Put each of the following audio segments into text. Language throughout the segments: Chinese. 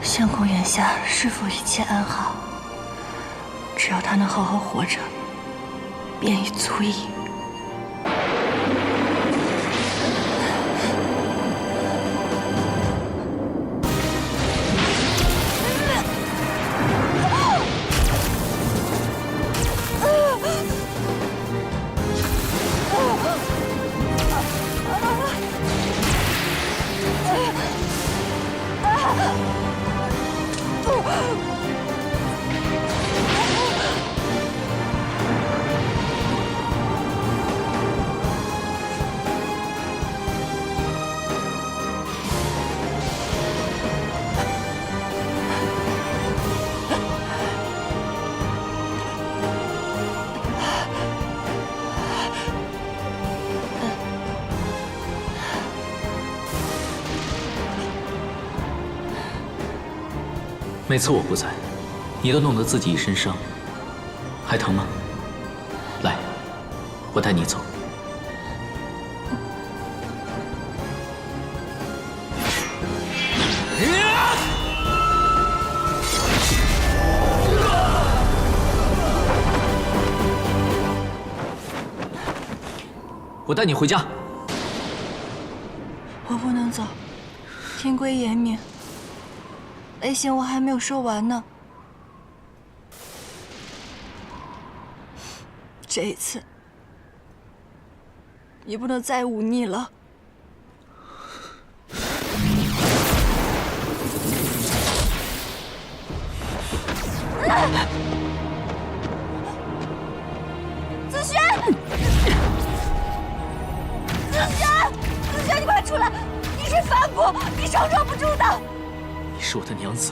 相公眼下是否一切安好？只要他能好好活着，便已足矣。每次我不在，你都弄得自己一身伤，还疼吗？来，我带你走。我带你回家。我不能走，天规严明。雷行我还没有说完呢。这一次，你不能再忤逆了。子轩，子轩，你快出来！你是反骨，你承受不住的。你是我的娘子，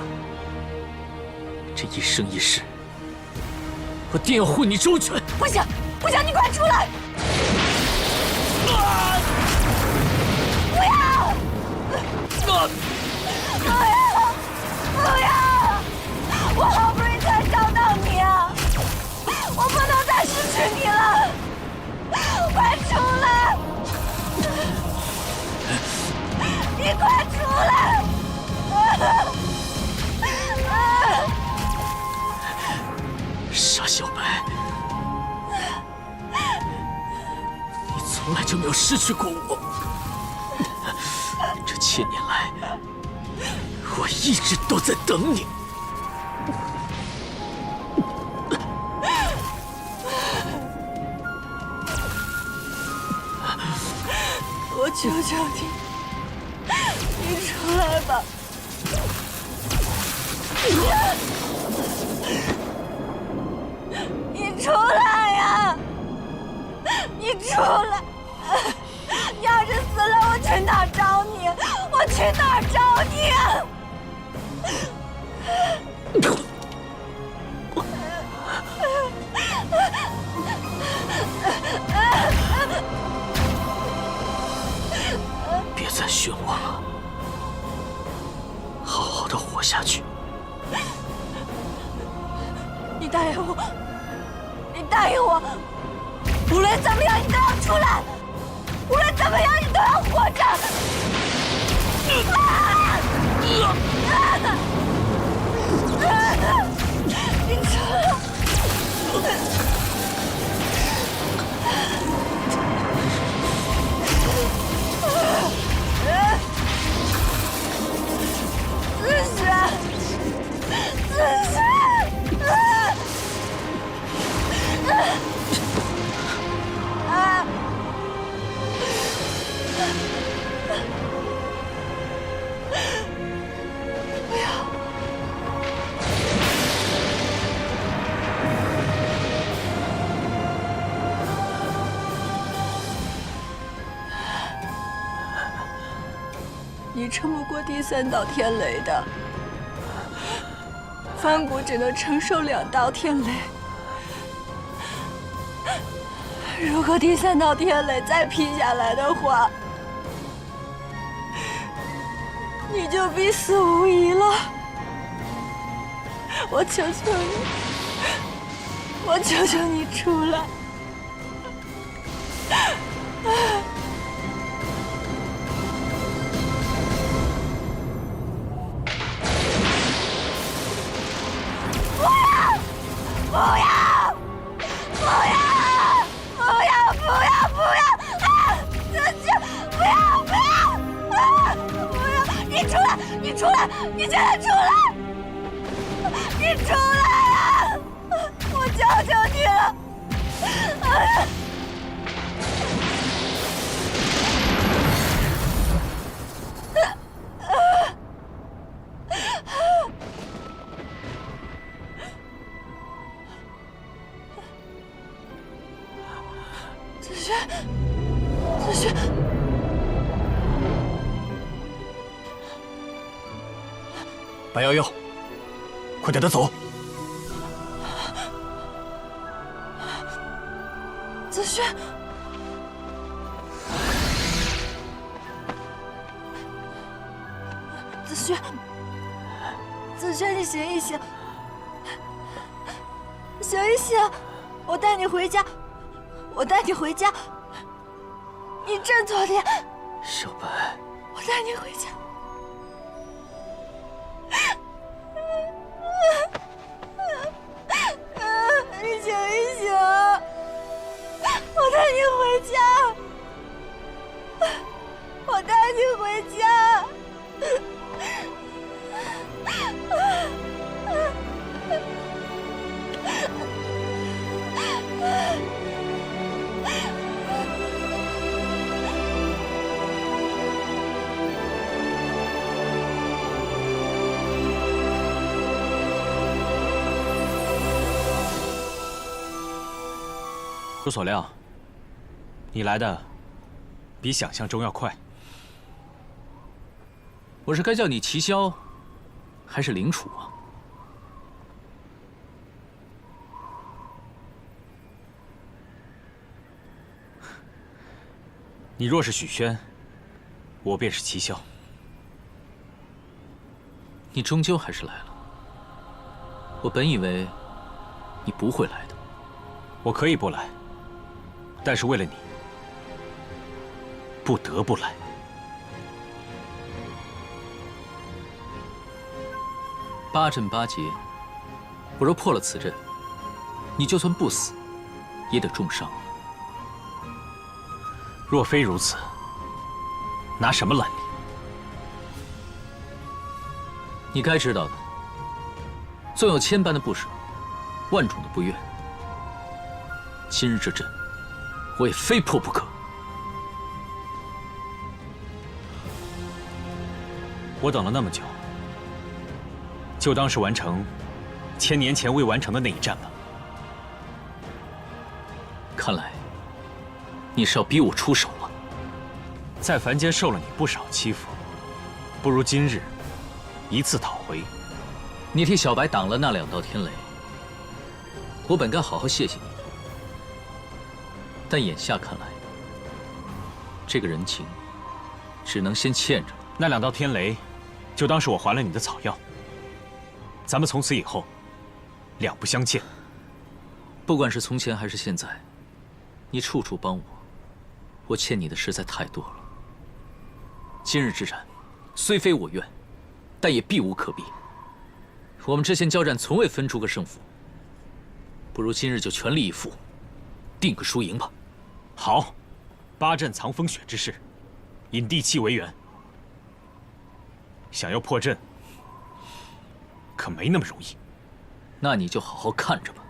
这一生一世，我定要护你周全。不行，不行，你快出来！不要！不要！不要！我好不容易才找到你啊！我不能再失去你了！快出来！你快出来！傻小白，你从来就没有失去过我。这千年来，我一直都在等你。我求求你，你出来吧！你出来呀！你出来！你要是死了，我去哪儿找你？我去哪儿找你啊？别再漩涡了，好好的活下去。你答应我，你答应我，无论怎么样你都要出来，无论怎么样你都要活着。你出来！子轩，子轩！不要！你撑不过第3道天雷的，梵谷只能承受2道天雷。如果第3道天雷再劈下来的话，你就必死无疑了。我求求你，我求求你出来！你出来！你现在出来！你出来啊！我求求你了！子轩，子轩。白瑶瑶，快带他走！子轩，子轩，子轩，你醒一醒，醒一醒！我带你回家，我带你回家。你振作点，小白，我带你回家。你醒一醒，我带你回家，我带你回家。有所料，你来的比想象中要快。我是该叫你齐萧，还是灵楚啊？你若是许宣，我便是齐萧。你终究还是来了。我本以为你不会来的。我可以不来。但是为了你，不得不来。8阵8劫，我若破了此阵，你就算不死，也得重伤。若非如此，拿什么拦你？你该知道的，纵有千般的不舍，万种的不愿，今日这阵，我也非破不可。我等了那么久，就当是完成1000年前未完成的那一战吧。看来你是要逼我出手了。在凡间受了你不少欺负，不如今日一次讨回。你替小白挡了那2道天雷，我本该好好谢谢你的。但眼下看来，这个人情只能先欠着了。那2道天雷，就当是我还了你的草药。咱们从此以后，两不相欠。不管是从前还是现在，你处处帮我，我欠你的实在太多了。今日之战，虽非我愿，但也避无可避。我们之前交战从未分出个胜负，不如今日就全力以赴，定个输赢吧。好，8阵藏风雪之势，引地气为源。想要破阵，可没那么容易。那你就好好看着吧。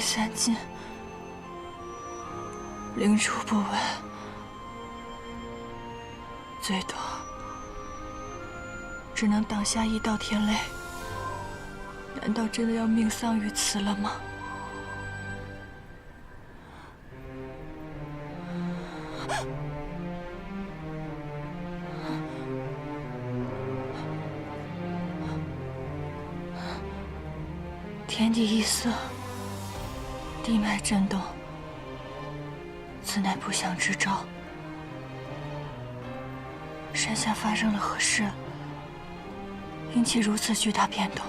散尽，灵出不稳，最多只能挡下一道天雷。难道真的要命丧于此了吗？天地一色，地脉震动，此乃不祥之兆。山下发生了何事，引起如此巨大变动？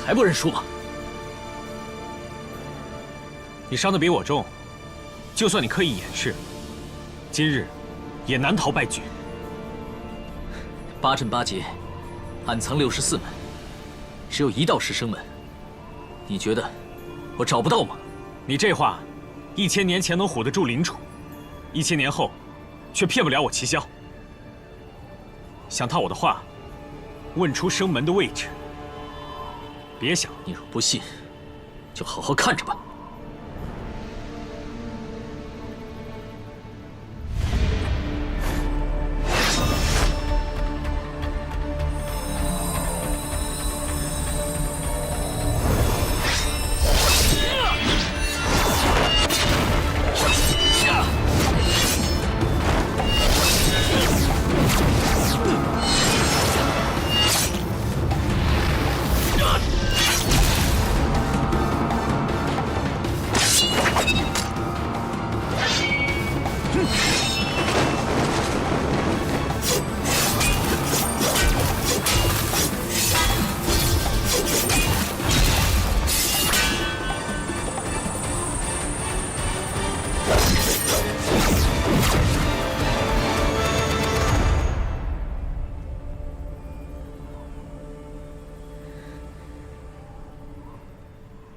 还不认输吗？你伤得比我重，就算你刻意掩饰，今日也难逃败局。八阵八劫，暗藏64门，只有一道是生门。你觉得我找不到吗？你这话，1000年前能唬得住灵主，1000年后却骗不了我齐萧。想套我的话，问出生门的位置。别想，你若不信，就好好看着吧。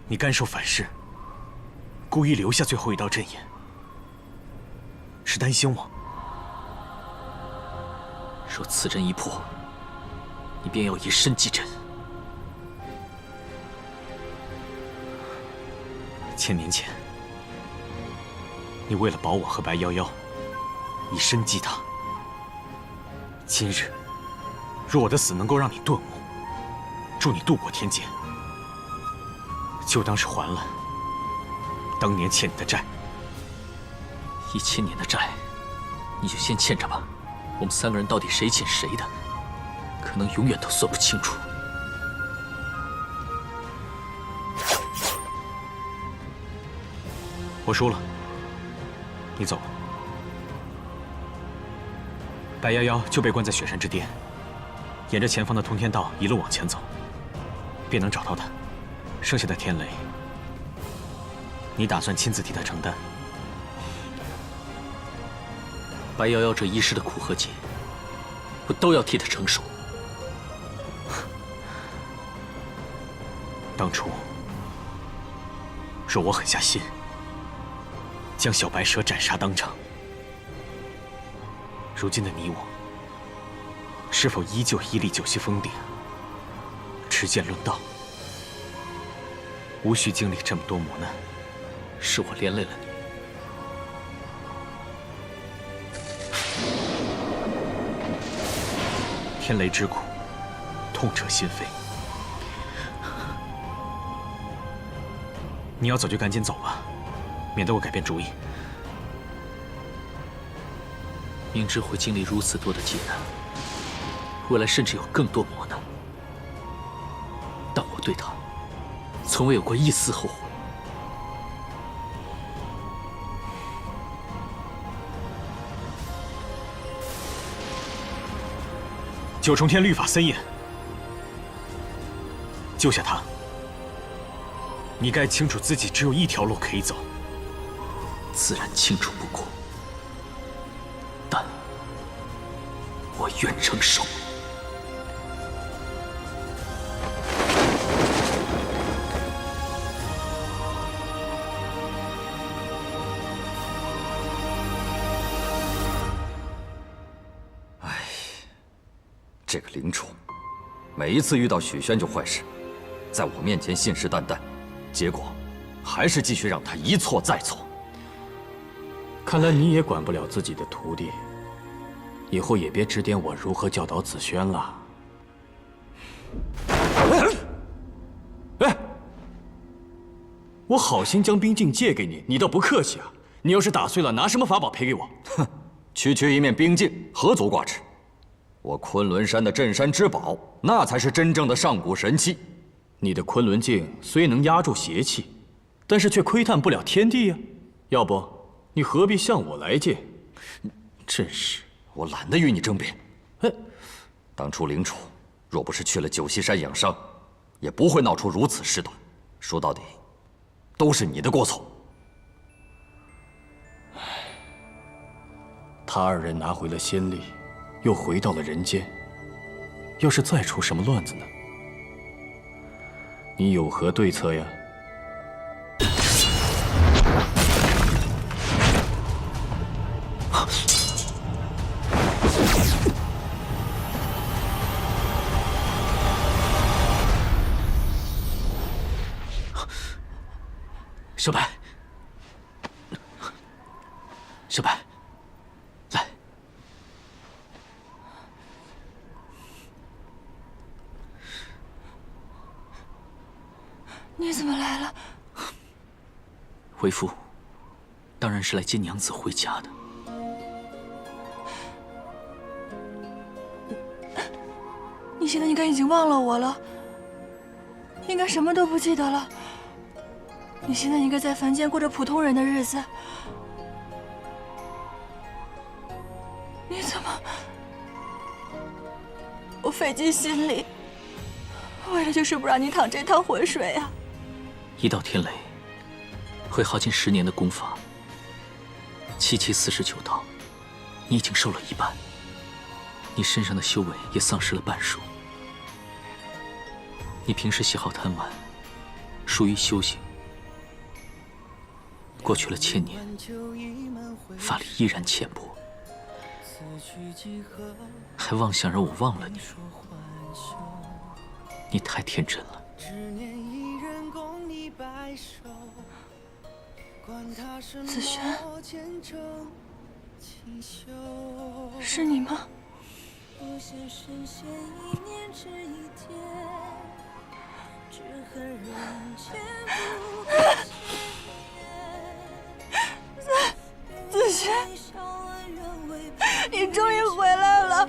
你甘受反噬，故意留下最后一道阵眼，是担心我？若此阵一破，你便要以身击阵。1000年前，你为了保我和白夭夭，以身击他。今日，若我的死能够让你顿悟，助你渡过天劫，就当是还了当年欠你的债。1000年的债，你就先欠着吧。我们3个人到底谁欠谁的，可能永远都算不清楚。我输了，你走吧。白夭夭就被关在雪山之巅，沿着前方的通天道一路往前走，便能找到他。剩下的天雷，你打算亲自替他承担？白夭夭这一世的苦和劫，我都要替他承受。当初，若我狠下心，将小白蛇斩杀当场，如今的你我，是否依旧屹立九溪峰顶，持剑论道？无需经历这么多磨难，是我连累了你。天雷之苦，痛彻心扉。你要走就赶紧走吧，免得我改变主意。明知会经历如此多的劫难，未来甚至有更多磨难，对他，从未有过一丝后悔。九重天律法森严，救下他，你该清楚自己只有一条路可以走。自然清楚不过，但我愿承受。这个灵宠，每一次遇到许宣就坏事，在我面前信誓旦旦，结果还是继续让他一错再错。看来你也管不了自己的徒弟，以后也别指点我如何教导子轩了。哎，我好心将冰镜借给你，你倒不客气啊！你要是打碎了，拿什么法宝赔给我？哼，区区一面冰镜，何足挂齿？我昆仑山的镇山之宝，那才是真正的上古神器。你的昆仑镜虽能压住邪气，但是却窥探不了天地呀。要不，你何必向我来借？真是，我懒得与你争辩。哎，当初灵宠若不是去了九溪山养伤，也不会闹出如此事端。说到底，都是你的过错。他二人拿回了仙力。又回到了人间，要是再出什么乱子呢？你有何对策呀？小白，小白。你怎么来了？为父，当然是来接娘子回家的。你现在应该已经忘了我了，应该什么都不记得了。你现在应该在凡间过着普通人的日子。你怎么？我费尽心力，为的就是不让你淌这趟浑水啊！一道天雷，会耗尽10年的功法。7期49道，你已经受了一半，你身上的修为也丧失了半数。你平时喜好贪玩，疏于修行。过去了1000年，法力依然浅薄，还妄想让我忘了你，你太天真了。子轩，是你吗？子轩，你终于回来了！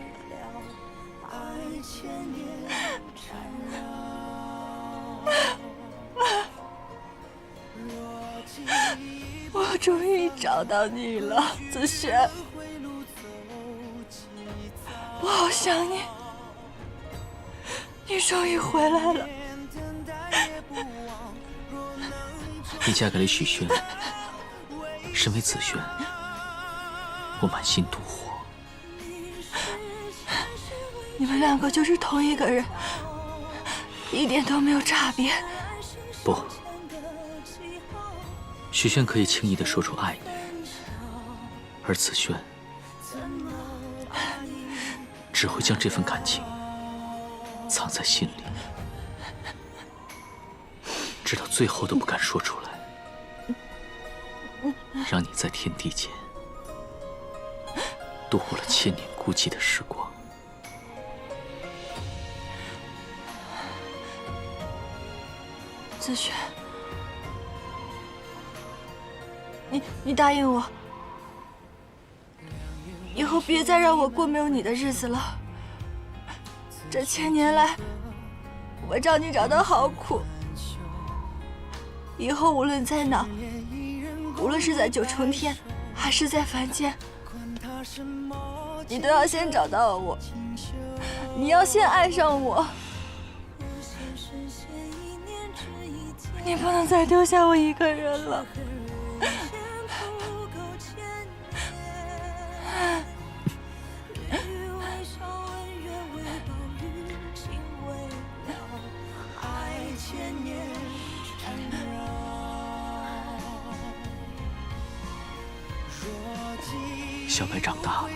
我终于找到你了，子轩，我好想你，你终于回来了。你嫁给了许宣，身为子轩，我满心妒火。你们2个就是同一个人，一点都没有差别。不，许宣可以轻易地说出爱你，而子轩只会将这份感情藏在心里，直到最后都不敢说出来，让你在天地间度过了1000年孤寂的时光。子轩，你答应我，以后别再让我过没有你的日子了。这1000年来，我找你找得好苦，以后无论在哪，无论是在九重天，还是在凡间，你都要先找到我，你要先爱上我，你不能再丢下我一个人了。小白长大了，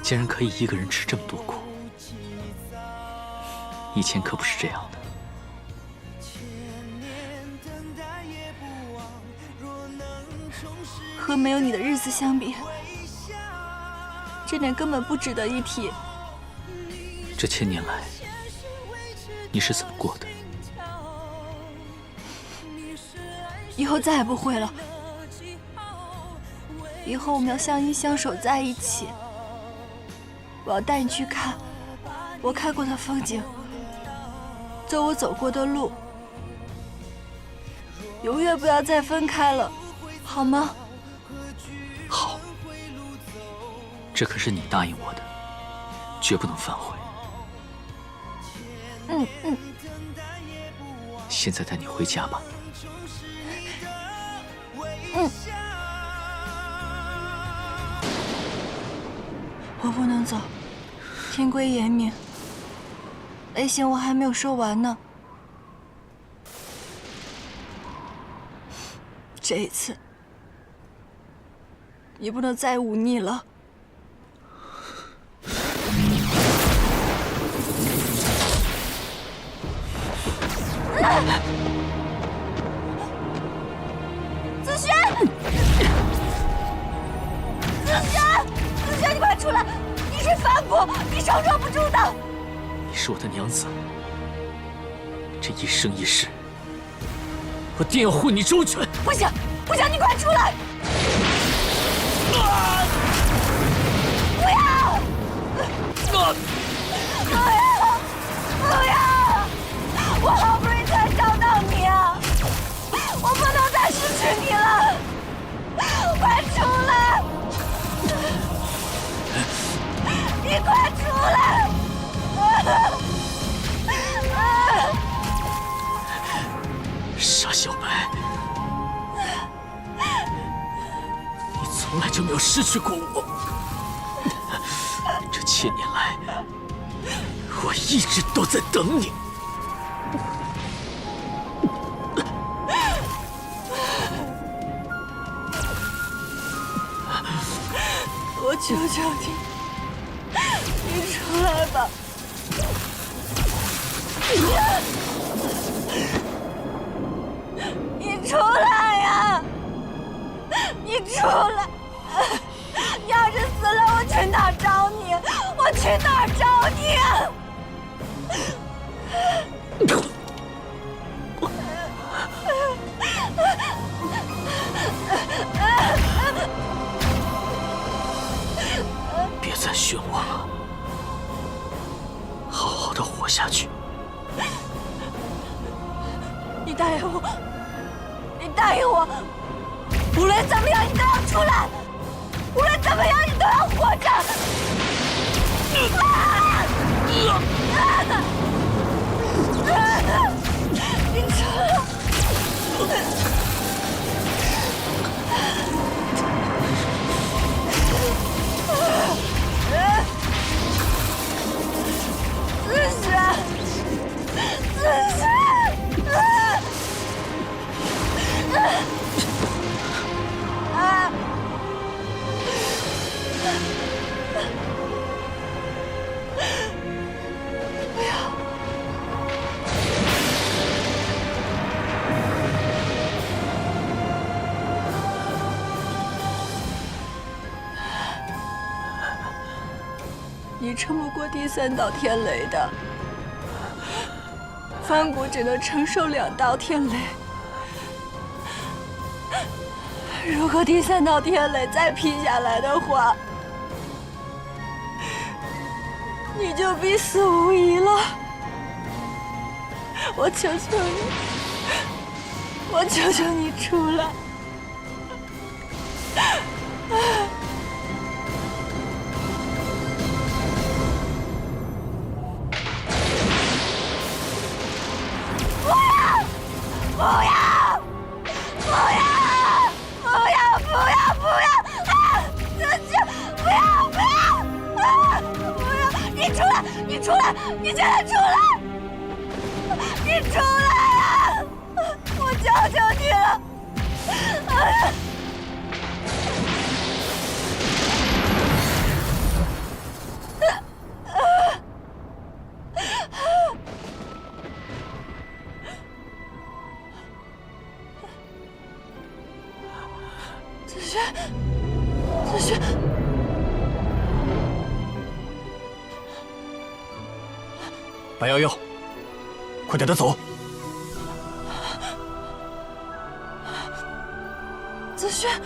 竟然可以一个人吃这么多苦，以前可不是这样的。和没有你的日子相比，这点根本不值得一提。这1000年来，你是怎么过的？以后再也不会了。以后我们要相依相守在一起。我要带你去看我看过的风景，走我走过的路，永远不要再分开了，好吗？好，这可是你答应我的，绝不能反悔。现在带你回家吧。我不能走，天规严明，雷行我还没有说完呢。这一次，你不能再忤逆了。子轩，你快出来！你是反骨，你承受不住的。你是我的娘子，这一生一世，我定要护你周全。不行，你快出来！不要！我好不容易才找到你啊！我不能再失去你了！快出来！你快出来！傻小白，你从来就没有失去过我。这1000年来，我一直都在等你。我求求你，你出来吧！你出来呀！你出来！你要是死了，我去哪儿找你？我去哪儿找你啊？别再漩涡了，好好的活下去。你答应我，你答应我，无论怎么样你都要出来，无论怎么样你都要活着。你出来！子轩！不要！你撑不过第3道天雷的，梵谷只能承受2道天雷。如果第3道天雷再劈下来的话，你就必死无疑了。我求求你，我求求你出来！不要！不要！不要！不要！不要！不要！啊！子轩，不要！不要！啊！不要！你出来！你出来！你现在出来！你出来啊！我求求你了！子轩，子轩，白夭夭，快带他走！子轩，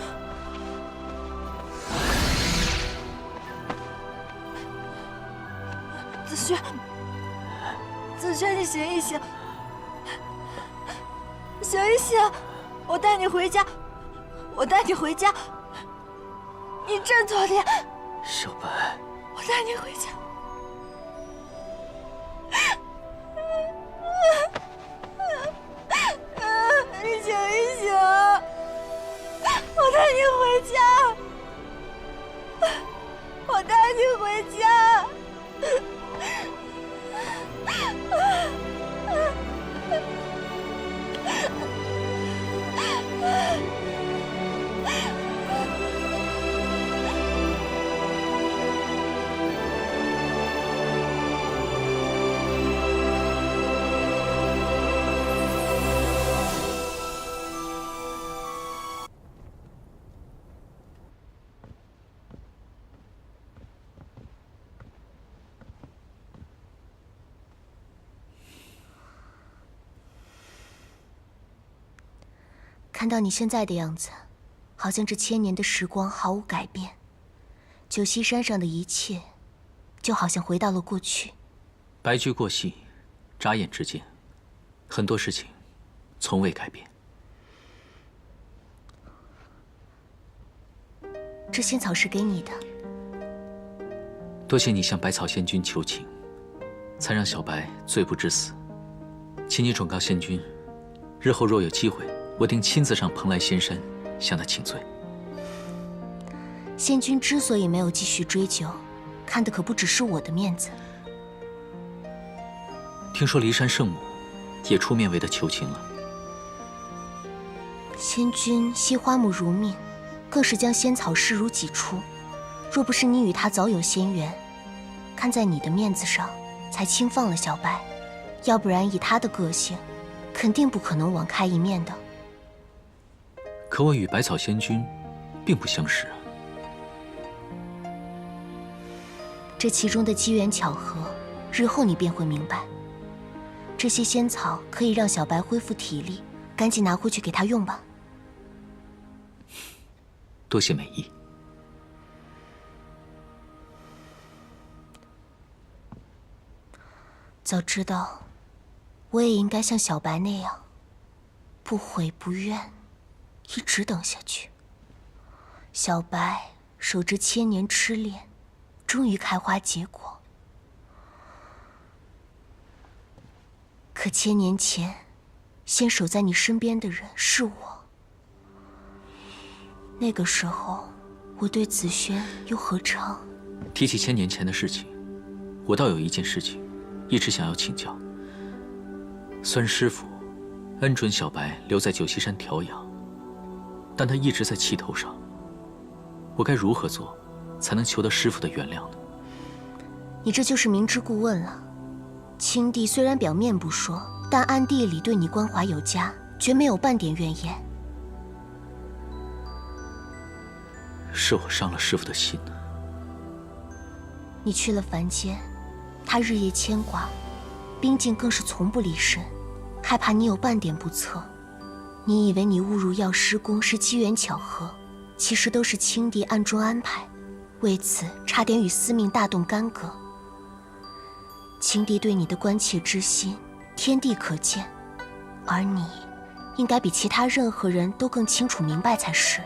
子轩，子轩，你醒一醒，醒一醒！我带你回家，我带你回家。你振作点，小白，我带你回家。你醒一醒，我带你回家，我带你回家。看到你现在的样子，好像这千年的时光毫无改变。九溪山上的一切，就好像回到了过去。白驹过隙，眨眼之间，很多事情从未改变。这仙草是给你的，多谢你向百草仙君求情，才让小白罪不至死。请你转告仙君，日后若有机会，我定亲自上蓬莱仙山向他请罪。仙君之所以没有继续追究，看的可不只是我的面子。听说骊山圣母也出面为他求情了。仙君惜花木如命，更是将仙草视如己出。若不是你与他早有仙缘，看在你的面子上，才轻放了小白。要不然以他的个性，肯定不可能网开一面的。可我与百草仙君并不相识啊。这其中的机缘巧合，日后你便会明白。这些仙草可以让小白恢复体力，赶紧拿回去给他用吧。多谢美意。早知道，我也应该像小白那样，不悔不怨，一直等下去。小白守着千年痴恋，终于开花结果。可千年前，先守在你身边的人是我。那个时候，我对子轩又何尝……提起千年前的事情，我倒有一件事情，一直想要请教。虽然师父恩准小白留在九溪山调养，但他一直在气头上。我该如何做，才能求得师父的原谅呢？你这就是明知故问了。青帝虽然表面不说，但暗地里对你关怀有加，绝没有半点怨言。是我伤了师父的心呢。你去了凡间，他日夜牵挂，冰镜更是从不离身，害怕你有半点不测。你以为你误入药师宫是机缘巧合，其实都是青帝暗中安排，为此差点与司命大动干戈。青帝对你的关切之心，天地可见，而你应该比其他任何人都更清楚明白才是。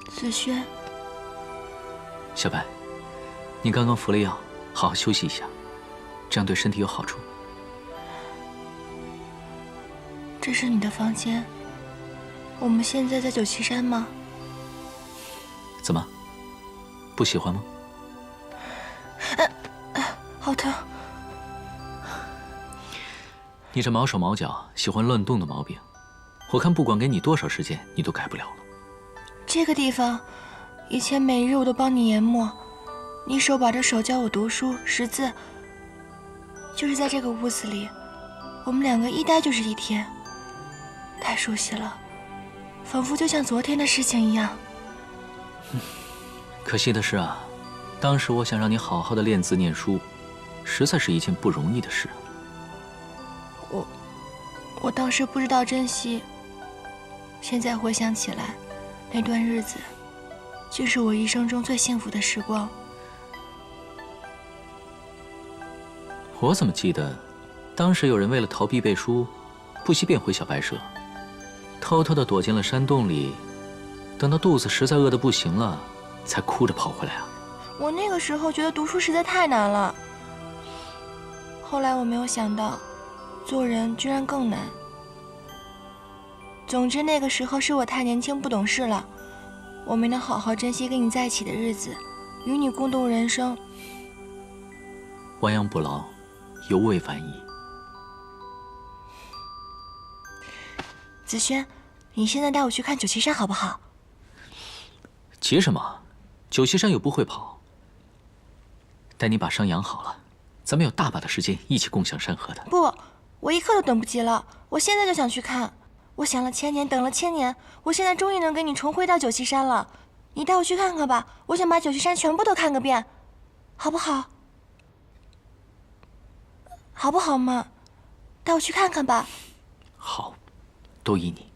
子轩，小白，你刚刚服了药，好好休息一下，这样对身体有好处。这是你的房间。我们现在在九旗山吗？怎么，不喜欢吗？好疼。你这毛手毛脚、喜欢乱动的毛病，我看不管给你多少时间，你都改不了了。这个地方，以前每日我都帮你研墨，你手把着手教我读书识字。就是在这个屋子里，我们两个一待就是一天，太熟悉了，仿佛就像昨天的事情一样。可惜的是啊，当时我想让你好好的练字念书，实在是一件不容易的事。我当时不知道珍惜，现在回想起来，那段日子，竟是我一生中最幸福的时光。我怎么记得，当时有人为了逃避背书，不惜变回小白蛇，偷偷的躲进了山洞里，等到肚子实在饿得不行了，才哭着跑回来啊。我那个时候觉得读书实在太难了，后来我没有想到，做人居然更难。总之那个时候是我太年轻不懂事了，我没能好好珍惜跟你在一起的日子，与你共度人生。亡羊补牢，犹未晚矣。子轩，你现在带我去看九旗山好不好？急什么？九旗山又不会跑。待你把伤养好了，咱们有大把的时间一起共享山河的。不，我一刻都等不及了，我现在就想去看。我想了千年，等了千年，我现在终于能跟你重回到九旗山了。你带我去看看吧，我想把九旗山全部都看个遍，好不好？好不好嘛？带我去看看吧。好，都依你。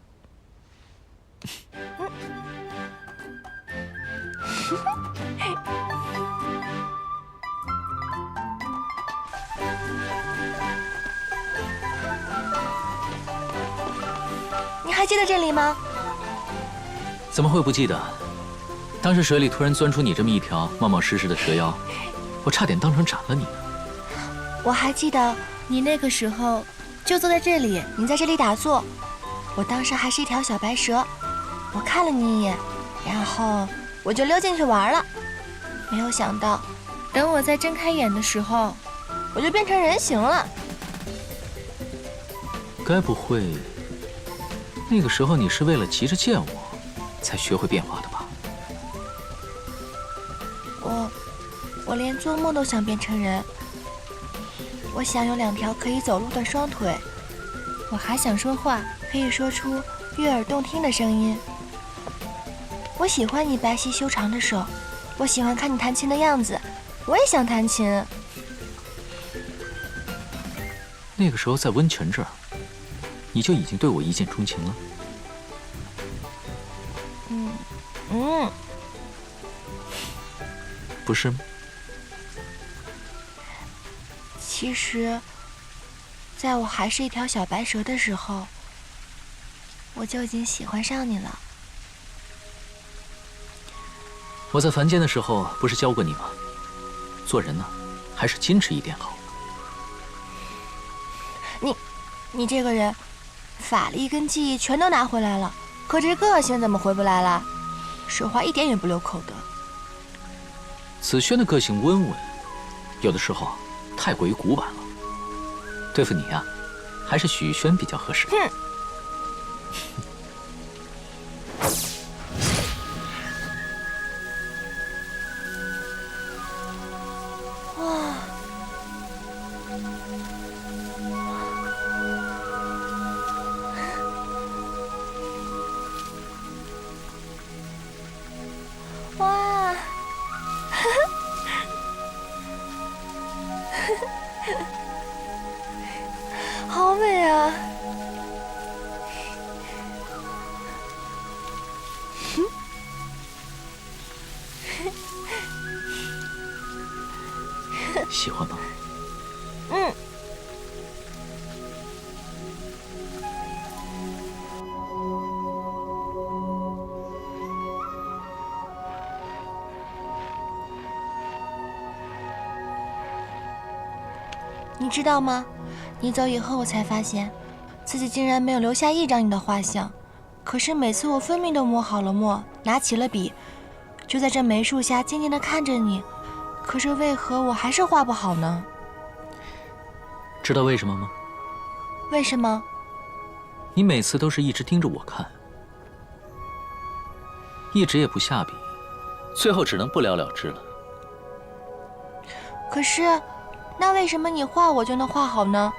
你还记得这里吗？怎么会不记得？当时水里突然钻出你这么一条冒冒失失的蛇妖，我差点当场斩了你呢。我还记得你那个时候就坐在这里，你在这里打坐。我当时还是一条小白蛇，我看了你一眼，然后我就溜进去玩了。没有想到，等我再睁开眼的时候，我就变成人形了。该不会那个时候你是为了急着见我，才学会变化的吧？我连做梦都想变成人。我想有2条可以走路的双腿，我还想说话，可以说出悦耳动听的声音。我喜欢你白皙修长的手，我喜欢看你弹琴的样子，我也想弹琴。那个时候在温泉这儿，你就已经对我一见钟情了。不是吗？其实，在我还是一条小白蛇的时候，我就已经喜欢上你了。我在凡间的时候不是教过你吗？做人呢，还是矜持一点好。你这个人，法力跟技艺全都拿回来了，可这个性怎么回不来了？说话一点也不留口德。子轩的个性温文，有的时候太过于古板了。对付你啊，还是许宣比较合适。哼！哇！好美啊！喜欢吗？嗯。你知道吗？你走以后，我才发现，自己竟然没有留下一张你的画像。可是每次我分明都抹好了墨，拿起了笔，就在这梅树下静静地看着你。可是为何我还是画不好呢？知道为什么吗？为什么？你每次都是一直盯着我看，一直也不下笔，最后只能不了了之了。可是，那为什么你画我就能画好呢？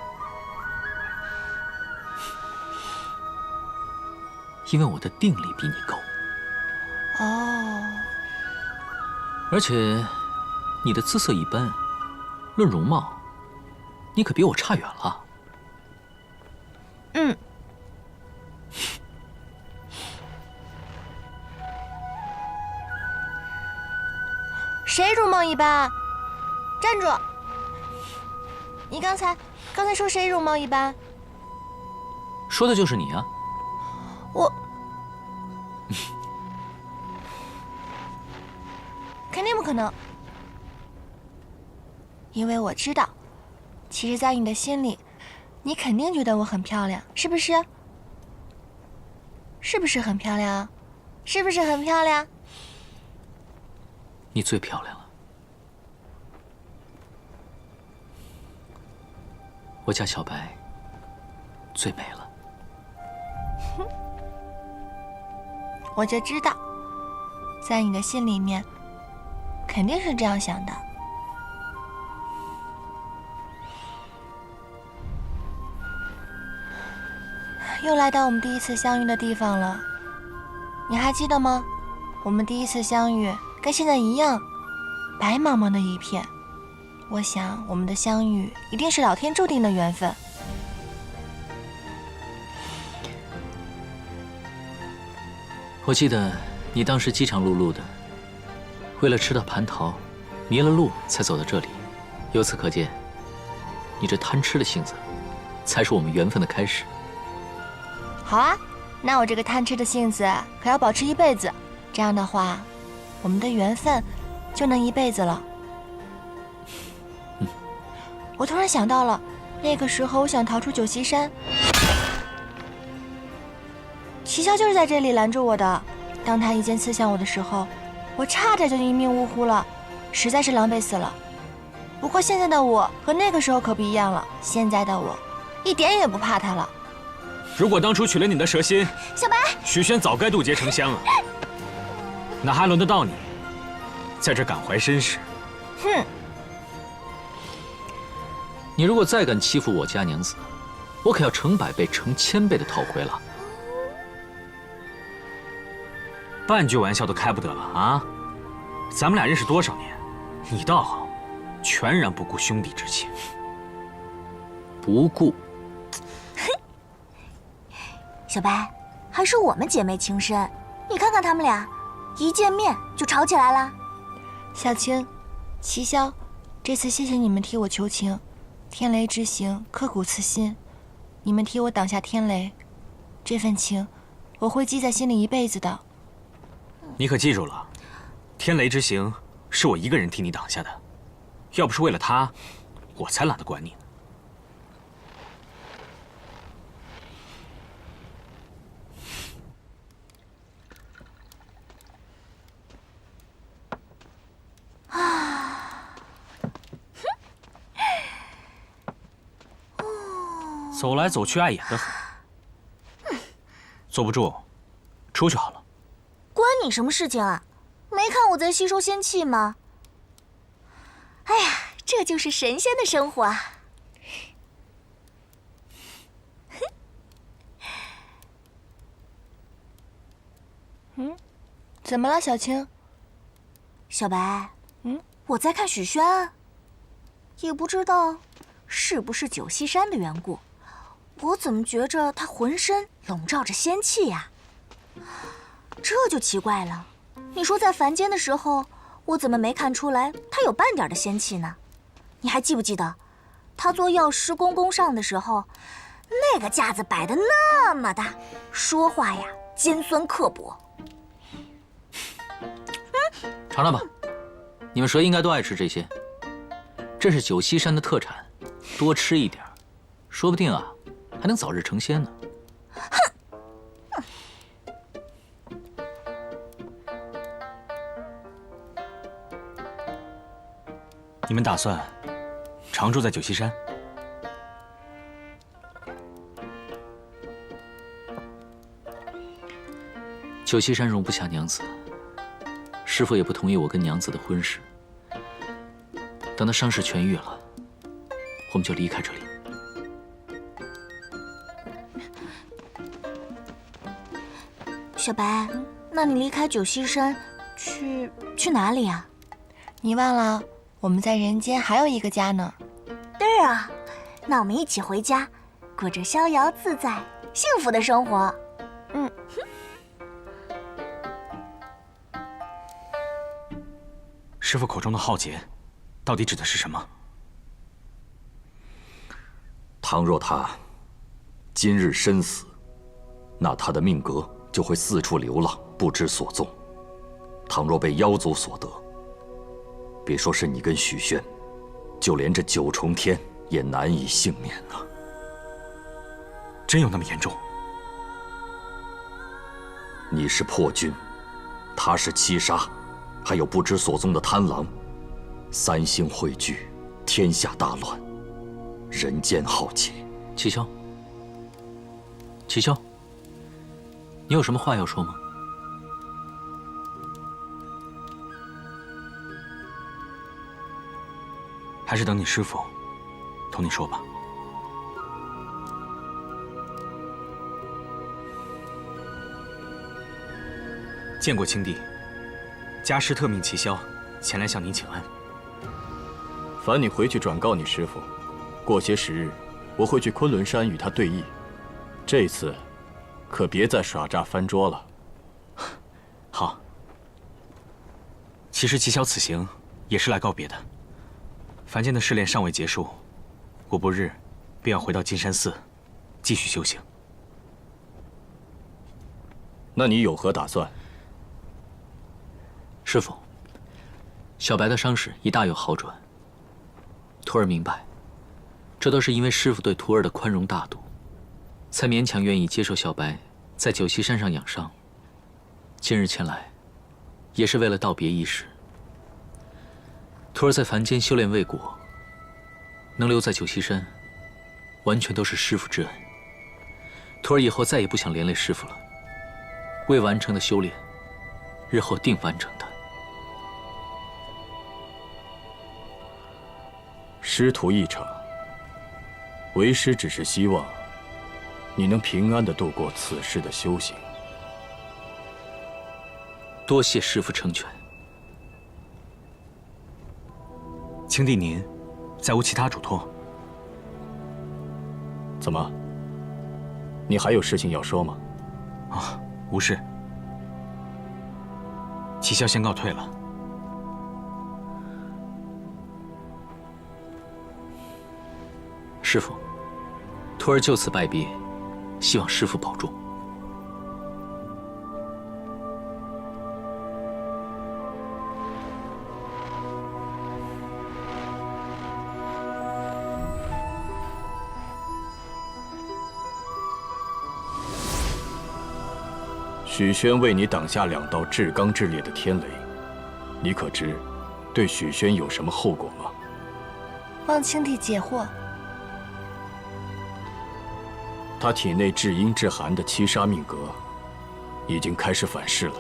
因为我的定力比你高。哦，而且，你的姿色一般，论容貌，你可比我差远了。嗯。谁如梦一般？站住！你刚才说谁如梦一般？说的就是你啊！我肯定不可能，因为我知道，其实，在你的心里，你肯定觉得我很漂亮，是不是？是不是很漂亮？是不是很漂亮？你最漂亮了。我家小白最美了。我就知道，在你的心里面，肯定是这样想的。又来到我们第一次相遇的地方了，你还记得吗？我们第一次相遇跟现在一样，白茫茫的一片。我想，我们的相遇一定是老天注定的缘分。我记得你当时饥肠辘辘的，为了吃到蟠桃，迷了路才走到这里。由此可见，你这贪吃的性子，才是我们缘分的开始。好啊，那我这个贪吃的性子可要保持一辈子。这样的话，我们的缘分就能一辈子了。我突然想到了，那个时候我想逃出九溪山，齐萧就是在这里拦住我的。当他一剑刺向我的时候，我差点就一命呜呼了，实在是狼狈死了。不过现在的我和那个时候可不一样了，现在的我一点也不怕他了。如果当初取了你的蛇心，小白，许宣早该渡劫成香了，哪还轮得到你在这感怀身世？哼！你如果再敢欺负我家娘子，我可要成百倍、成千倍的讨回了。半句玩笑都开不得了啊！咱们俩认识多少年，你倒好，全然不顾兄弟之情。不顾？小白，还是我们姐妹情深。你看看他们俩，一见面就吵起来了。小青、齐萧，这次谢谢你们替我求情。天雷之行，刻骨刺心。你们替我挡下天雷，这份情我会记在心里一辈子的。你可记住了，天雷之行是我一个人替你挡下的，要不是为了他，我才懒得管你呢。走来走去碍眼的很，坐不住，出去好了。关你什么事情啊？没看我在吸收仙气吗？哎呀，这就是神仙的生活啊！怎么了，小青？小白，嗯，我在看许宣啊。也不知道是不是九溪山的缘故，我怎么觉着他浑身笼罩着仙气呀？这就奇怪了。你说在凡间的时候，我怎么没看出来他有半点的仙气呢？你还记不记得，他做药师公公上的时候，那个架子摆得那么大，说话呀尖酸刻薄。尝尝吧，你们蛇应该都爱吃这些，这是九溪山的特产，多吃一点，说不定啊，还能早日成仙呢。你们打算常住在九溪山？九溪山容不下娘子，师父也不同意我跟娘子的婚事。等他伤势痊愈了，我们就离开这里。小白，那你离开九溪山，去哪里啊？你忘了我们在人间还有一个家呢。对啊，那我们一起回家，过着逍遥自在、幸福的生活。师父口中的浩劫，到底指的是什么？倘若他今日身死，那他的命格就会四处流浪，不知所踪。倘若被妖族所得，别说是你跟许宣，就连这九重天也难以幸免啊！真有那么严重？你是破军，他是七杀，还有不知所踪的贪狼，三星汇聚，天下大乱，人间浩劫。齐萧，齐萧，你有什么话要说吗？还是等你师父同你说吧。见过青帝，家师特命齐萧前来向您请安。烦你回去转告你师父，过些时日我会去昆仑山与他对弈，这次可别再耍诈翻桌了。好。其实齐萧此行也是来告别的。凡间的试炼尚未结束，我不日便要回到金山寺，继续修行。那你有何打算？师父，小白的伤势已大有好转。徒儿明白，这都是因为师父对徒儿的宽容大度，才勉强愿意接受小白在九溪山上养伤。今日前来，也是为了道别一事。徒儿在凡间修炼未果，能留在九溪山，完全都是师父之恩。徒儿以后再也不想连累师父了。未完成的修炼，日后定完成的。师徒一场，为师只是希望你能平安地度过此世的修行。多谢师父成全。青帝您再无其他嘱托？怎么？你还有事情要说吗？啊，无事。齐萧先告退了。师父，徒儿就此拜别，希望师父保重。许宣为你挡下2道至刚至烈的天雷，你可知对许宣有什么后果吗？望青帝解惑。他体内至阴至寒的七杀命格已经开始反噬了，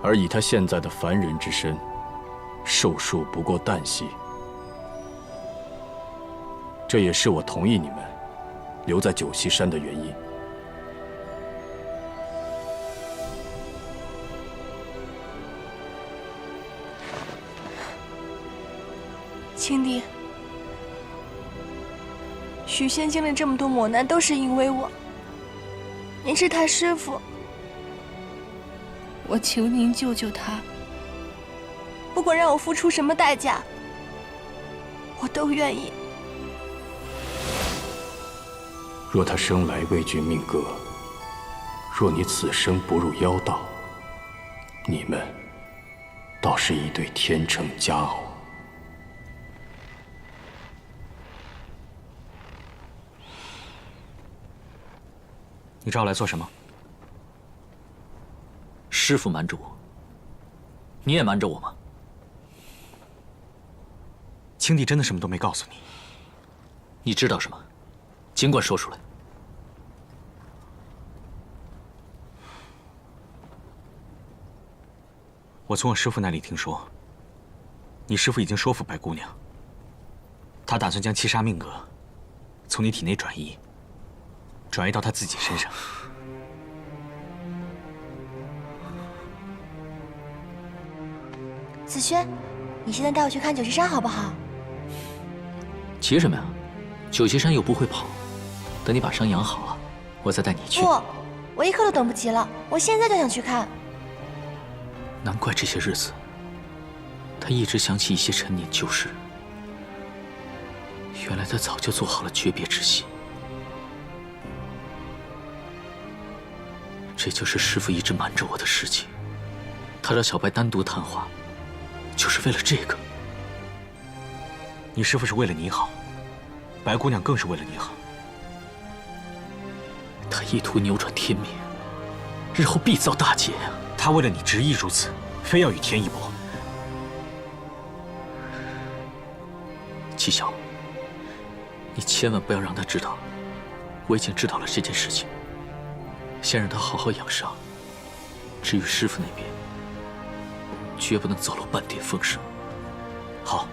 而以他现在的凡人之身，寿数不过旦夕。这也是我同意你们留在九溪山的原因。青帝，许仙经历这么多磨难，都是因为我。您是他师父，我求您救救他。不管让我付出什么代价，我都愿意。若他生来为君命格，若你此生不入妖道，你们倒是一对天成佳偶。你找我来做什么？师父瞒着我，你也瞒着我吗？青帝真的什么都没告诉你？你知道什么？尽管说出来。我从我师父那里听说，你师父已经说服白姑娘，他打算将七杀命格从你体内转移到他自己身上。子轩，你现在带我去看九岐山好不好？急什么呀？九岐山又不会跑，等你把伤养好了，我再带你去。不，我一刻都等不及了，我现在就想去看。难怪这些日子，他一直想起一些陈年旧事。原来他早就做好了诀别之心。这就是师父一直瞒着我的事情。他找小白单独谈话，就是为了这个。你师父是为了你好，白姑娘更是为了你好。他意图扭转天命，日后必遭大劫呀！他为了你执意如此，非要与天一搏。七晓，你千万不要让他知道，我已经知道了这件事情。先让他好好养伤。至于师父那边，绝不能走漏半点风声。好。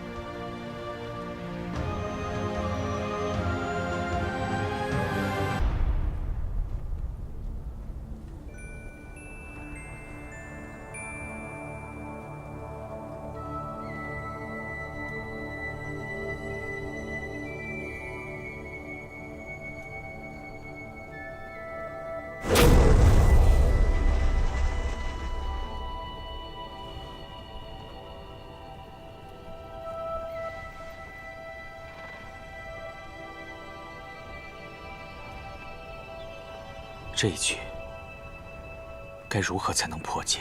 这一局该如何才能破解？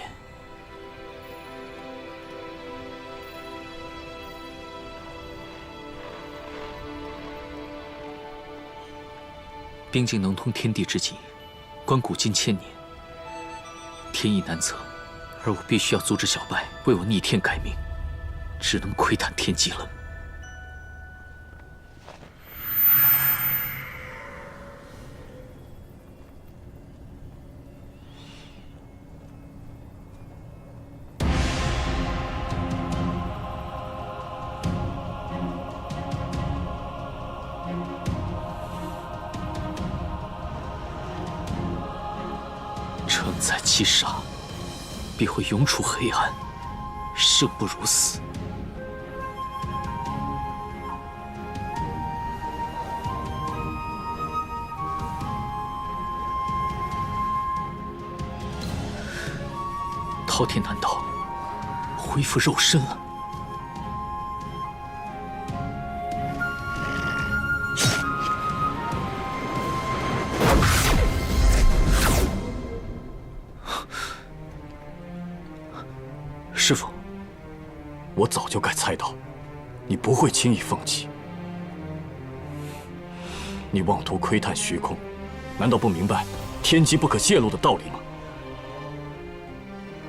冰镜能通天地之境，观古今千年，天意难测，而我必须要阻止小白为我逆天改命，只能窥探天机了。承载七杀，必会永处黑暗，生不如死。饕餮难道恢复肉身了？师父，我早就该猜到，你不会轻易放弃。你妄图窥探虚空，难道不明白天机不可泄露的道理吗？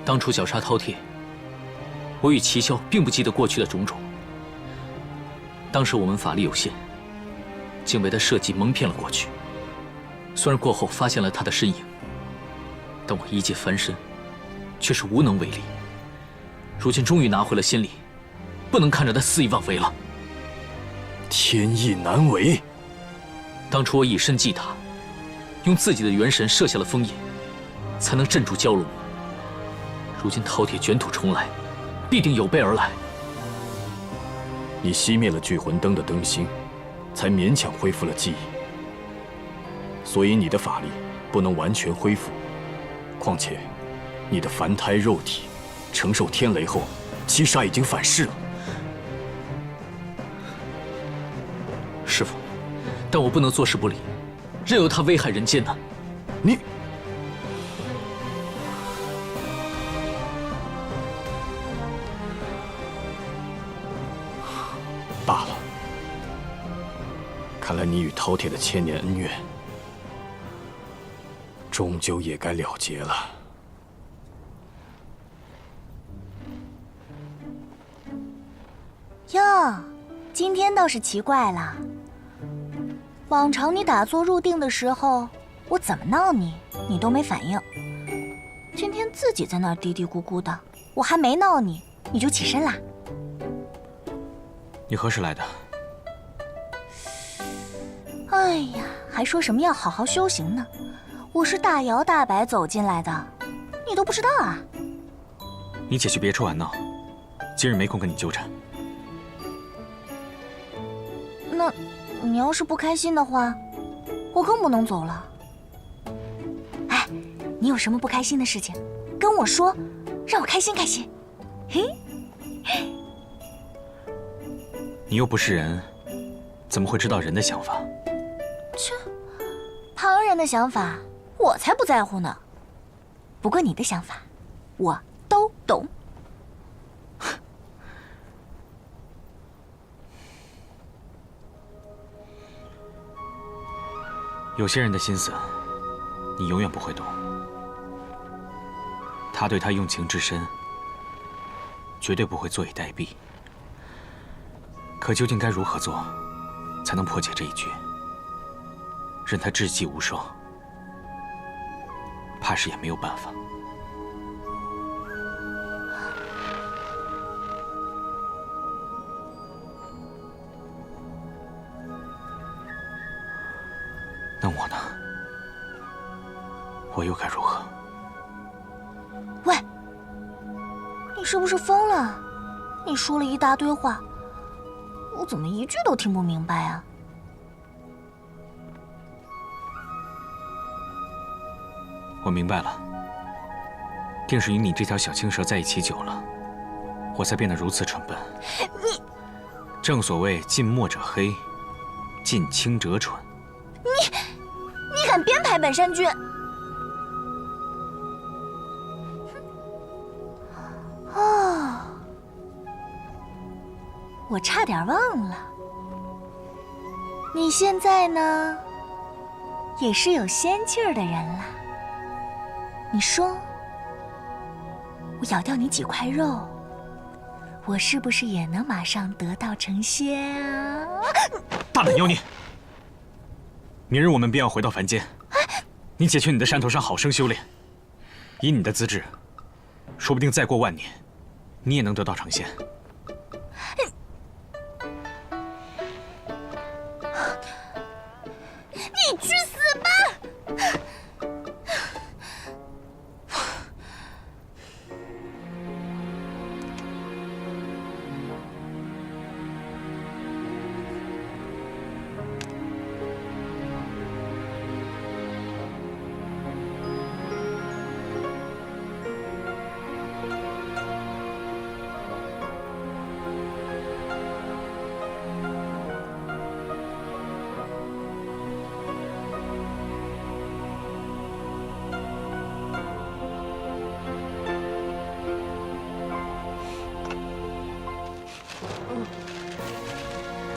当初绞杀饕餮，我与齐萧并不记得过去的种种。当时我们法力有限，竟被他设计蒙骗了过去。虽然过后发现了他的身影，但我一介凡身，却是无能为力。如今终于拿回了仙力，不能看着他肆意妄为了。天意难违。当初我以身祭他，用自己的元神设下了封印，才能镇住蛟龙。如今饕餮卷土重来，必定有备而来。你熄灭了聚魂灯的灯芯，才勉强恢复了记忆。所以你的法力不能完全恢复。况且，你的凡胎肉体承受天雷后，七杀已经反噬了。师父，但我不能坐视不理，任由他危害人间呐！你。 罢了，看来你与饕餮的千年恩怨，终究也该了结了。哟，今天倒是奇怪了。往常你打坐入定的时候，我怎么闹你，你都没反应。今天自己在那儿嘀嘀咕咕的，我还没闹你，你就起身啦。 你何时来的？哎呀，还说什么要好好修行呢？我是大摇大摆走进来的，你都不知道啊？你且去别处玩闹，今日没空跟你纠缠。那，你要是不开心的话，我更不能走了。哎，你有什么不开心的事情，跟我说，让我开心开心。嘿。 你又不是人，怎么会知道人的想法？切，旁人的想法我才不在乎呢。不过你的想法，我都懂。有些人的心思，你永远不会懂。他对他用情至深，绝对不会坐以待毙。 可究竟该如何做，才能破解这一局？任他智计无双，怕是也没有办法。那我呢？我又该如何？喂，你是不是疯了？你说了一大堆话。 我怎么一句都听不明白啊？我明白了，定是与你这条小青蛇在一起久了，我才变得如此蠢笨。你，正所谓近墨者黑，近亲者蠢。你敢编排本山君？哦。 我差点忘了，你现在呢，也是有仙气儿的人了。你说，我咬掉你几块肉，我是不是也能马上得道成仙啊？大胆妖孽！明日我们便要回到凡间，你且去你的山头上好生修炼。以你的资质，说不定再过万年，你也能得道成仙。 你去死吧！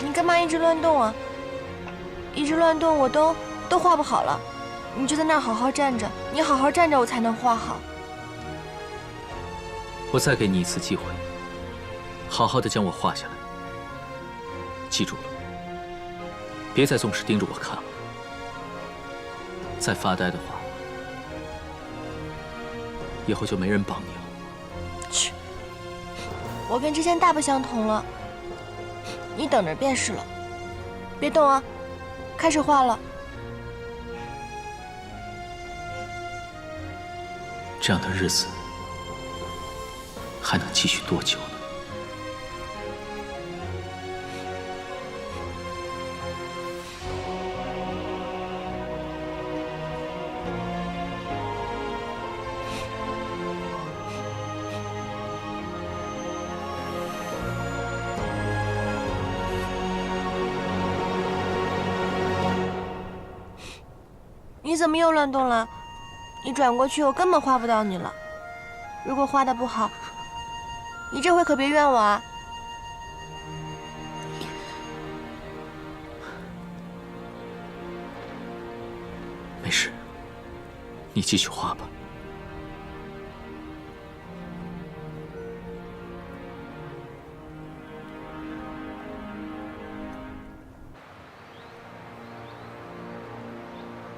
你干嘛一直乱动啊？一直乱动，我都画不好了。你就在那儿好好站着，你好好站着，我才能画好。我再给你一次机会，好好的将我画下来。记住了，别再总是盯着我看了。再发呆的话，以后就没人帮你了。去，我跟之前大不相同了。你等着便是了。别动啊，开始画了。这样的日子还能继续多久呢？你怎么又乱动了？你转过去，我根本画不到你了。如果画的不好，你这回可别怨我啊！没事，你继续画吧。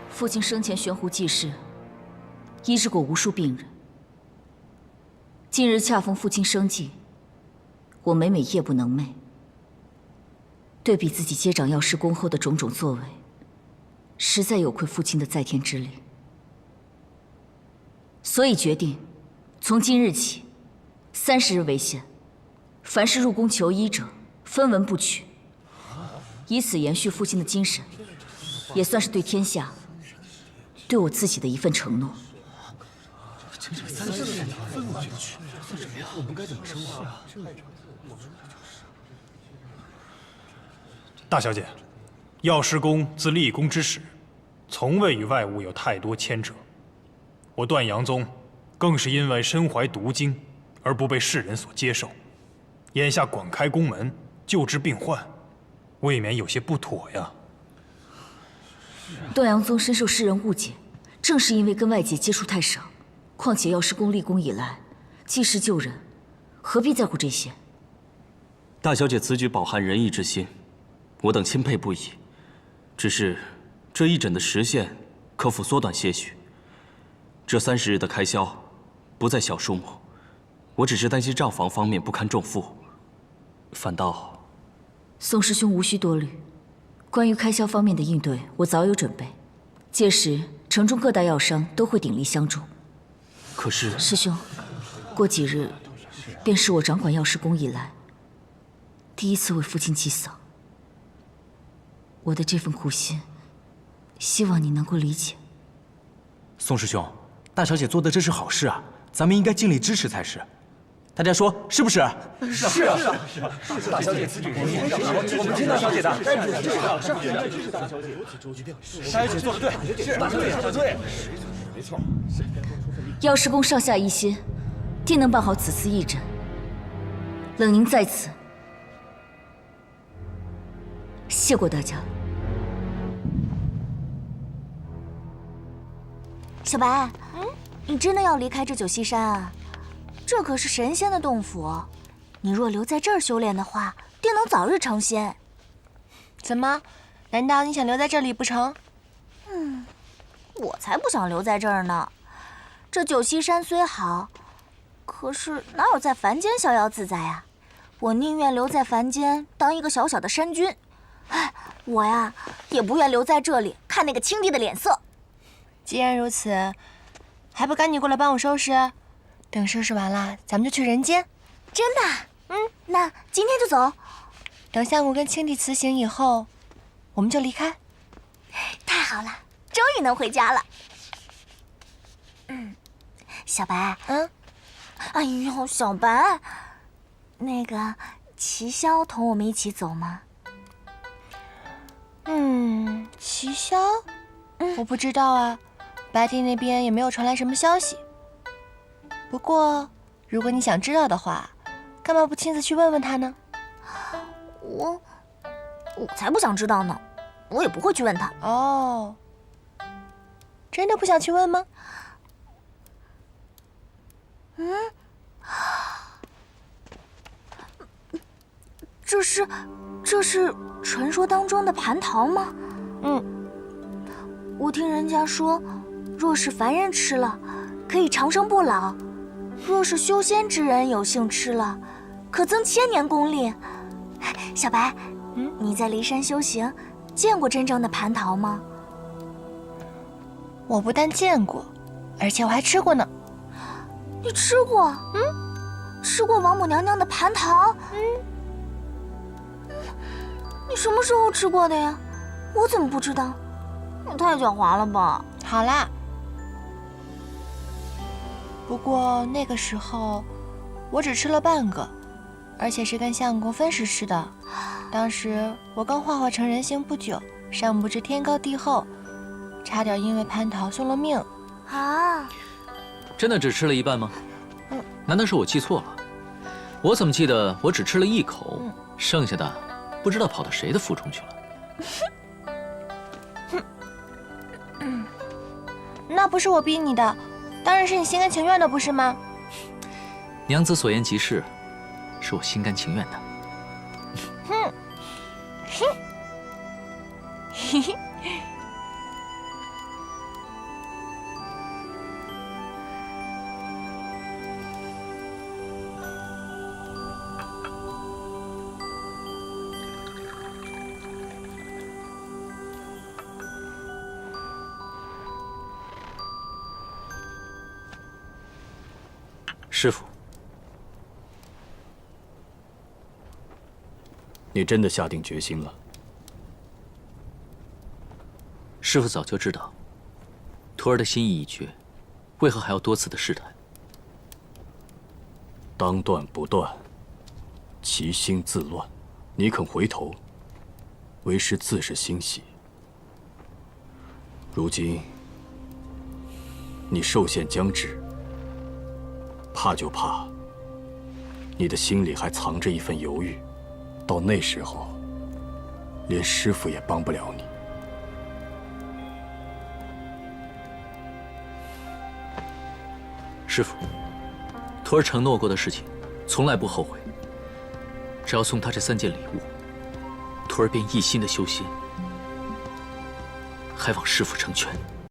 父亲生前悬壶济世，医治过无数病人。近日恰逢父亲生忌，我每每夜不能寐。对比自己接掌药师宫后的种种作为，实在有愧父亲的在天之灵，所以决定从今日起，30日为限，凡是入宫求医者，分文不取，以此延续父亲的精神，也算是对天下。对我自己的一份承诺。我们该怎么生活啊？大小姐，药师宫自立宫之始，从未与外物有太多牵扯。我段阳宗，更是因为身怀毒经，而不被世人所接受。眼下广开宫门，救治病患，未免有些不妥呀。段阳宗深受世人误解，正是因为跟外界接触太少。况且药师宫立功以来，济世救人，何必在乎这些？大小姐此举饱含仁义之心，我等钦佩不已。只是这一诊的时限可否缩短些许？这30日的开销不在小数目，我只是担心账房方面不堪重负，反倒……宋师兄无需多虑，关于开销方面的应对，我早有准备。届时城中各大药商都会鼎力相助。可是师兄，过几日便是我掌管药师宫以来第一次为父亲祭扫。我的这份苦心，希望你能够理解。宋师兄，大小姐做的这是好事啊，咱们应该尽力支持才是。大家说是不是？是啊，大小姐此举仁义，我们听大小姐的。是大小姐做的对，是大小姐做的对，没错。药师宫上下一心，定能办好此次义诊。冷凝在此，谢过大家了。小白，你真的要离开这九溪山啊？这可是神仙的洞府，你若留在这儿修炼的话，定能早日成仙。怎么？难道你想留在这里不成？我才不想留在这儿呢。这九溪山虽好，可是哪有在凡间逍遥自在啊？我宁愿留在凡间当一个小小的山君。哎，我呀，也不愿留在这里看那个青帝的脸色。既然如此，还不赶紧过来帮我收拾？等收拾完了，咱们就去人间。真的？那今天就走。等相公跟青帝辞行以后，我们就离开。太好了，终于能回家了。小白，哎呦，小白，那个齐萧同我们一起走吗？齐萧，我不知道啊，白帝那边也没有传来什么消息。不过，如果你想知道的话，干嘛不亲自去问问他呢？我才不想知道呢，我也不会去问他。哦，真的不想去问吗？这是传说当中的蟠桃吗？我听人家说，若是凡人吃了，可以长生不老；若是修仙之人有幸吃了，可增1000年功力。小白，你在骊山修行，见过真正的蟠桃吗？我不但见过，而且我还吃过呢。你吃过？吃过王母娘娘的蟠桃？你什么时候吃过的呀？我怎么不知道？你太狡猾了吧！好啦，不过那个时候我只吃了半个，而且是跟相公分食吃的。当时我刚化成人形不久，尚不知天高地厚，差点因为蟠桃送了命。啊！真的只吃了一半吗？难道是我记错了？我怎么记得我只吃了一口，剩下的不知道跑到谁的腹中去了。那不是我逼你的，当然是你心甘情愿的，不是吗？娘子所言极是，是我心甘情愿的。哼，哼，嘿嘿。师父，你真的下定决心了？师父早就知道，徒儿的心意已决，为何还要多次的试探？当断不断，其心自乱。你肯回头，为师自是欣喜。如今你受限将至，怕就怕你的心里还藏着一份犹豫，到那时候，连师父也帮不了你。师父，徒儿承诺过的事情，从来不后悔。只要送他这3件礼物，徒儿便一心的修仙，还望师父成全。